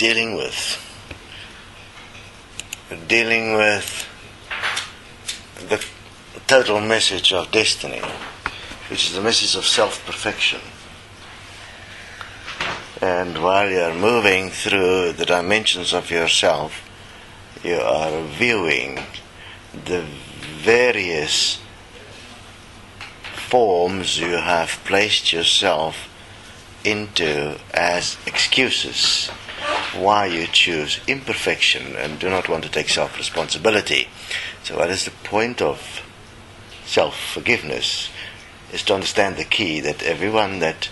dealing with the total message of destiny, which is the message of self-perfection. And while you are moving through the dimensions of yourself, you are viewing the various forms you have placed yourself into as excuses why you choose imperfection and do not want to take self-responsibility. So what is the point of self-forgiveness? Is to understand the key that everyone that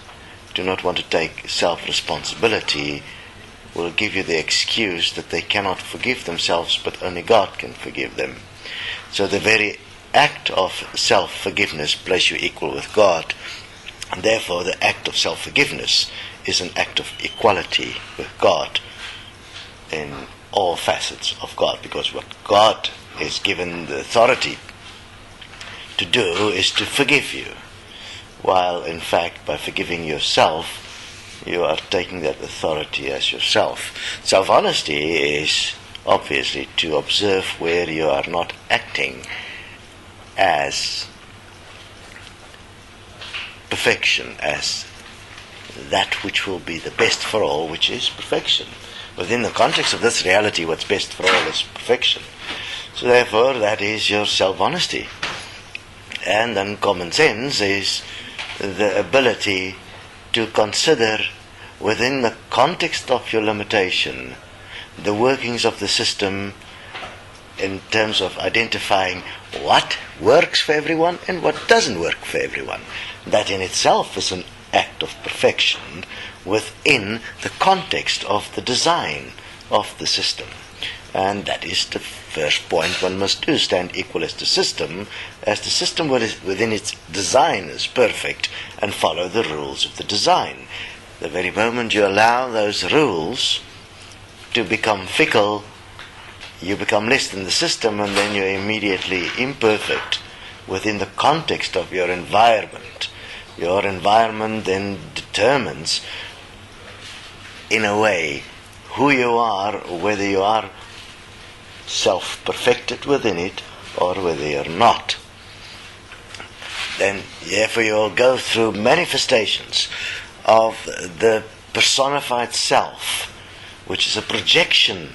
do not want to take self-responsibility will give you the excuse that they cannot forgive themselves, but only God can forgive them. So the very act of self-forgiveness places you equal with God, and therefore the act of self-forgiveness is an act of equality with God in all facets of God, because what God is given the authority to do is to forgive you, while in fact by forgiving yourself you are taking that authority as yourself. Self-honesty is obviously to observe where you are not acting as perfection, as that which will be the best for all, which is perfection. Within the context of this reality, what's best for all is perfection. So therefore, that is your self-honesty. And then common sense is the ability to consider within the context of your limitation the workings of the system in terms of identifying what works for everyone and what doesn't work for everyone. That in itself is an act of perfection within the context of the design of the system. And that is the first point one must do, stand equal as the system within its design is perfect, and follow the rules of the design. The very moment you allow those rules to become fickle, you become less than the system, and then you're immediately imperfect within the context of your environment. Your environment then determines, in a way, who you are, whether you are self-perfected within it or whether you're not. Then therefore you'll go through manifestations of the personified self, which is a projection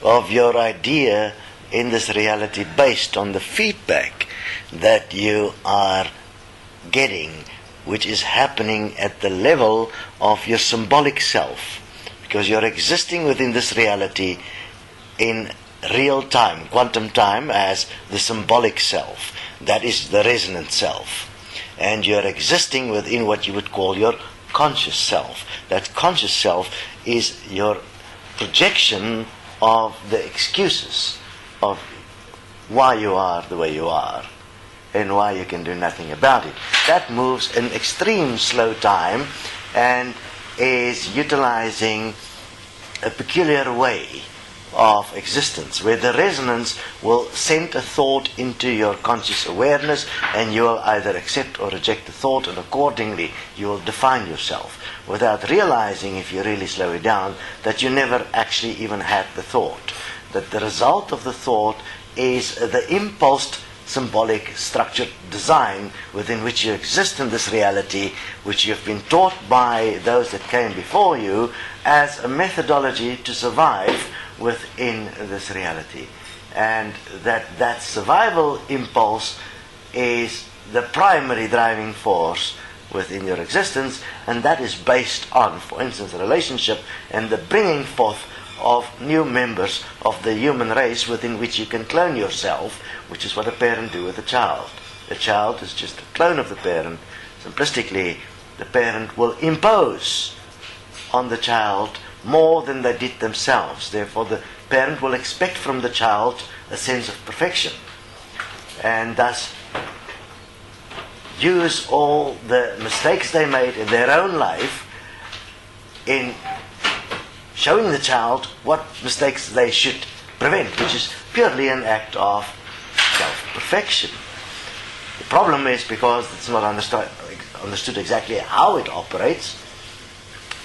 of your idea in this reality based on the feedback that you are getting, which is happening at the level of your symbolic self, because you're existing within this reality in real time, quantum time, as the symbolic self. That is the resonant self. And you're existing within what you would call your conscious self. That conscious self is your projection of the excuses of why you are the way you are and why you can do nothing about it. That moves in extreme slow time and is utilizing a peculiar way of existence, where the resonance will send a thought into your conscious awareness, and you will either accept or reject the thought, and accordingly you will define yourself without realizing, if you really slow it down, that you never actually even had the thought. That the result of the thought is the impulsed symbolic structured design within which you exist in this reality, which you've been taught by those that came before you as a methodology to survive within this reality. And that survival impulse is the primary driving force within your existence, and that is based on, for instance, a relationship and the bringing forth of new members of the human race within which you can clone yourself, which is what a parent do with a child. A child is just a clone of the parent. Simplistically, the parent will impose on the child more than they did themselves. Therefore, the parent will expect from the child a sense of perfection, and thus use all the mistakes they made in their own life in showing the child what mistakes they should prevent, which is purely an act of self-perfection. The problem is, because it's not understood exactly how it operates,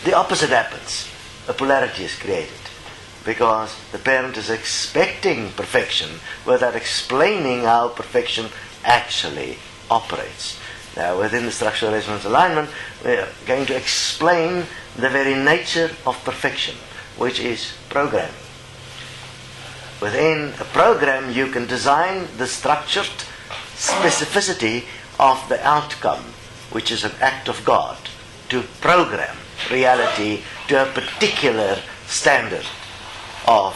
the opposite happens. a polarity is created. Because the parent is expecting perfection without explaining how perfection actually operates. Now, within the structural resonance alignment, we are going to explain the very nature of perfection, which is programming. Within a program, you can design the structured specificity of the outcome, which is an act of God, to program reality to a particular standard of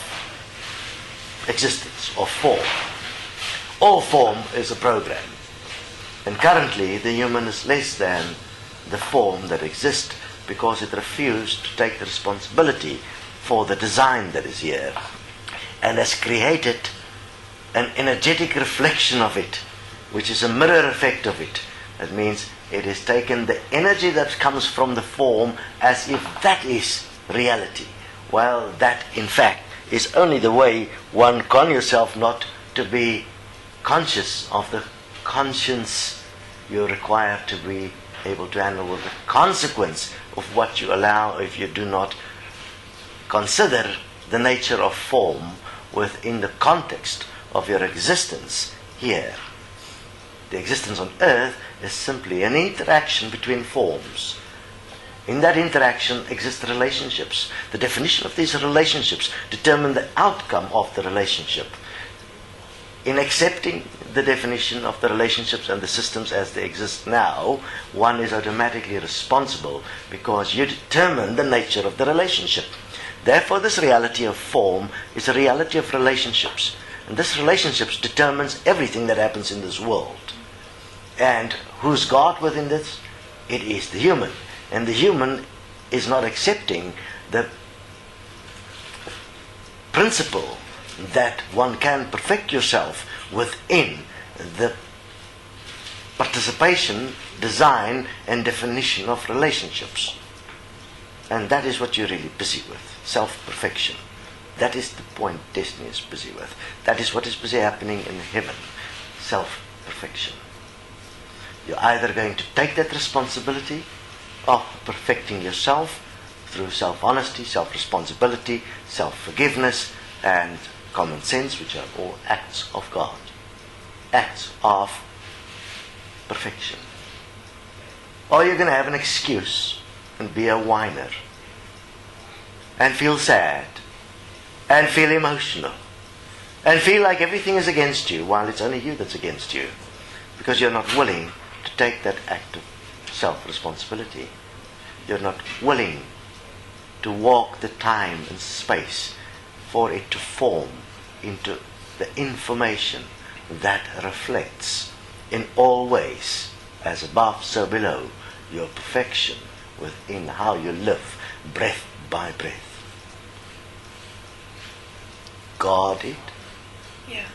existence, of form. All form is a program. And currently, the human is less than the form that exists because it refused to take the responsibility for the design that is here and has created an energetic reflection of it, which is a mirror effect of it. That means it has taken the energy that comes from the form as if that is reality. Well, that in fact is only the way one con yourself not to be conscious of the conscience you require to be able to handle with the consequence of what you allow if you do not consider the nature of form within the context of your existence here. The existence on earth is simply an interaction between forms. In that interaction exist relationships. The definition of these relationships determine the outcome of the relationship. In accepting the definition of the relationships and the systems as they exist now, one is automatically responsible because you determine the nature of the relationship. Therefore, this reality of form is a reality of relationships. And this relationships determines everything that happens in this world. And who's God within this? It is the human. And the human is not accepting the principle that one can perfect yourself within the participation, design, and definition of relationships. And that is what you're really busy with, self-perfection. That is the point Destiny is busy with. That is what is busy happening in heaven, self-perfection. You're either going to take that responsibility of perfecting yourself through self-honesty, self-responsibility, self-forgiveness, and common sense, which are all acts of God. Acts of perfection. Or you're going to have an excuse and be a whiner and feel sad and feel emotional and feel like everything is against you while it's only you that's against you because you're not willing to take that act of self-responsibility. You're not willing to walk the time and space for it to form into the information that reflects in all ways, as above, so below, your perfection within how you live, breath by breath. Got it? Yeah.